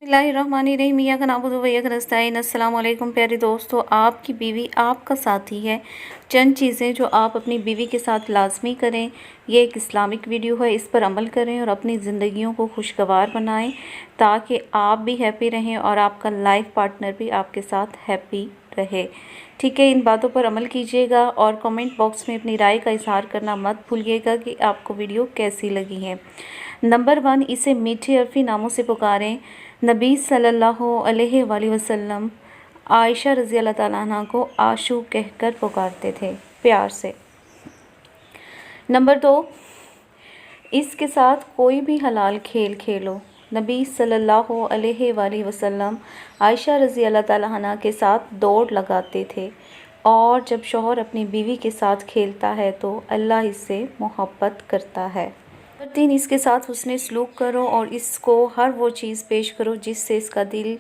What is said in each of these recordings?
बिस्मिल्लाहिर्रहमानिर्रहीम। इय्याका नअबुदु व इय्याका नस्तईन। अस्सलामु अलैकुम प्यारे दोस्तों, आपकी बीवी आपका साथी है। चंद चीज़ें जो आप अपनी बीवी के साथ लाजमी करें। ये एक इस्लामिक वीडियो है, इस पर अमल करें और अपनी ज़िंदगियों को खुशगवार बनाएं ताकि आप भी हैप्पी रहें और आपका लाइफ पार्टनर भी आपके साथ हैप्पी रहे। ठीक है, इन बातों पर अमल कीजिएगा और कमेंट बॉक्स में अपनी राय का इजहार करना मत भूलिएगा कि आपको वीडियो कैसी लगी है। नंबर 1, इसे मीठे अरफी नामों से पुकारें। नबी सल्लल्लाहु अलैहि वसल्लम आयशा रज़ी अल्लाह ताला अन्हा को आशू कहकर पुकारते थे प्यार से। नंबर 2, इसके साथ कोई भी हलाल खेल खेलो। नबी सल्लल्लाहु अलैहि वसल्लम आयशा रज़ी अल्लाह ताला अन्हा के साथ दौड़ लगाते थे और जब शौहर अपनी बीवी के साथ खेलता है तो अल्लाह इससे मोहब्बत करता है। नंबर 3, इसके साथ हुस्ने सलूक करो और इसको हर वो चीज़ पेश करो जिससे इसका दिल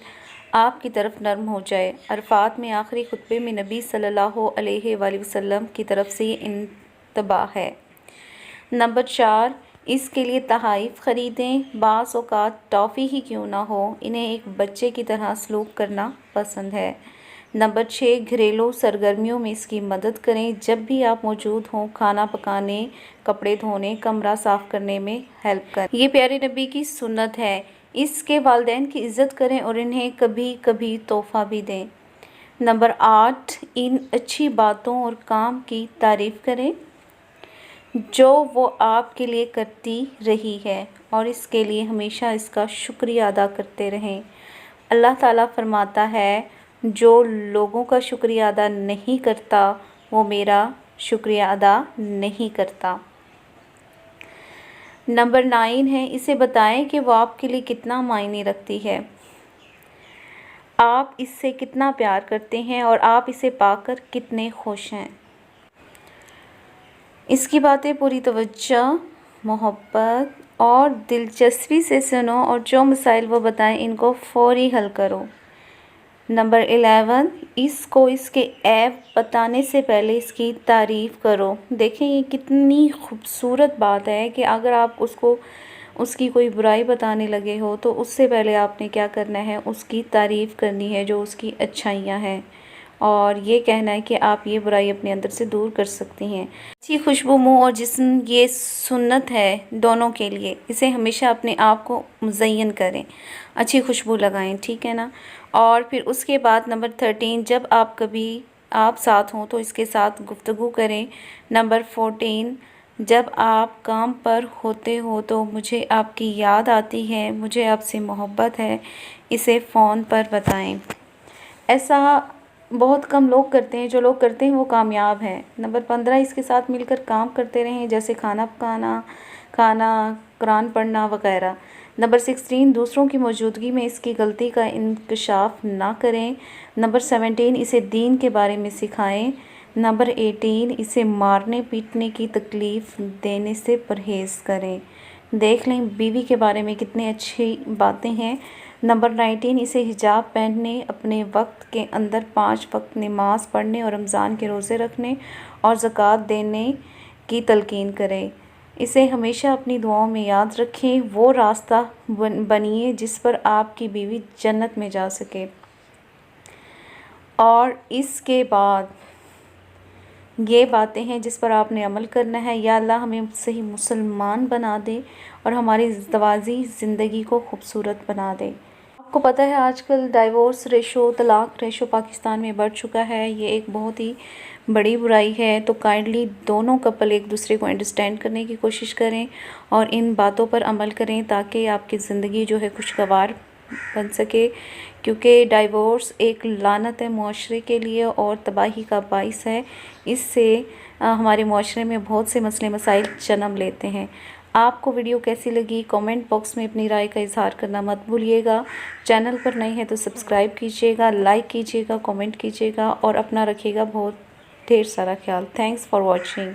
आपकी तरफ नरम हो जाए। अरफात में आखिरी खुतबे में नबी सल्लल्लाहु अलैहि वसल्लम की तरफ से ये इंतबाह है। नंबर 4, इसके लिए तहाइफ ख़रीदें। बाज़ औक़ात टॉफ़ी ही क्यों ना हो, इन्हें एक बच्चे की तरह सलूक करना पसंद है। नंबर 6, घरेलू सरगर्मियों में इसकी मदद करें। जब भी आप मौजूद हों, खाना पकाने, कपड़े धोने, कमरा साफ़ करने में हेल्प करें। ये प्यारे नबी की सुन्नत है। इसके वालिदैन की इज़्ज़त करें और इन्हें कभी कभी तोहफ़ा भी दें। नंबर 8, इन अच्छी बातों और काम की तारीफ़ करें जो वो आपके लिए करती रही है और इसके लिए हमेशा इसका शुक्रिया अदा करते रहें। अल्लाह ताला फरमाता है, जो लोगों का शुक्रिया अदा नहीं करता वो मेरा शुक्रिया अदा नहीं करता। नंबर 9 है, इसे बताएं कि वो आपके लिए कितना मायने रखती है, आप इससे कितना प्यार करते हैं और आप इसे पाकर कितने खुश हैं। इसकी बातें पूरी तवज्जो, मोहब्बत और दिलचस्पी से सुनो और जो मसाइल वो बताएं इनको फ़ौरी हल करो। नंबर 11, इसको इसके ऐब बताने से पहले इसकी तारीफ़ करो। देखें ये कितनी खूबसूरत बात है कि अगर आप उसको उसकी कोई बुराई बताने लगे हो तो उससे पहले आपने क्या करना है, उसकी तारीफ़ करनी है जो उसकी अच्छाइयाँ हैं और ये कहना है कि आप ये बुराई अपने अंदर से दूर कर सकती हैं। अच्छी खुशबू, मुँह और जिस्म ये सुन्नत है दोनों के लिए। इसे हमेशा अपने आप को मुज़य्यन करें, अच्छी खुशबू लगाएं, ठीक है ना। और फिर उसके बाद नंबर 13, जब आप कभी आप साथ हों तो इसके साथ गुफ्तगू करें। नंबर 14, जब आप काम पर होते हो तो मुझे आपकी याद आती है, मुझे आपसे मोहब्बत है, इसे फ़ोन पर बताएं। ऐसा बहुत कम लोग करते हैं, जो लोग करते हैं वो कामयाब हैं। नंबर 15, इसके साथ मिलकर काम करते रहें जैसे खाना पकाना, कुरान पढ़ना वगैरह। नंबर 16, दूसरों की मौजूदगी में इसकी गलती का इंकशाफ ना करें। नंबर 17, इसे दीन के बारे में सिखाएं। नंबर 18, इसे मारने पीटने की तकलीफ़ देने से परहेज़ करें। देख लें बीवी के बारे में कितनी अच्छी बातें हैं। नंबर 19, इसे हिजाब पहनने, अपने वक्त के अंदर 5 वक्त नमाज़ पढ़ने और रमज़ान के रोज़े रखने और ज़कात देने की तलकीन करें। इसे हमेशा अपनी दुआओं में याद रखें। वो रास्ता बनिए जिस पर आपकी बीवी जन्नत में जा सके। और इसके बाद ये बातें हैं जिस पर आपने अमल करना है। या अल्लाह हमें सही मुसलमान बना दे और हमारी ज़वाजी ज़िंदगी को खूबसूरत बना दे। आपको पता है आजकल डाइवोर्स रेशो, तलाक रेशो पाकिस्तान में बढ़ चुका है। ये एक बहुत ही बड़ी बुराई है। तो काइंडली दोनों कपल एक दूसरे को अंडरस्टैंड करने की कोशिश करें और इन बातों पर अमल करें ताकि आपकी ज़िंदगी जो है खुशगवार बन सके, क्योंकि डाइवोर्स एक लानत है मुआशरे के लिए और तबाही का बाइस है। इससे हमारे मुआशरे में बहुत से मसले मसाइल जन्म लेते हैं। आपको वीडियो कैसी लगी कमेंट बॉक्स में अपनी राय का इजहार करना मत भूलिएगा। चैनल पर नए हैं तो सब्सक्राइब कीजिएगा, लाइक कीजिएगा, कमेंट कीजिएगा और अपना रखिएगा बहुत ढेर सारा ख्याल। Thanks for watching.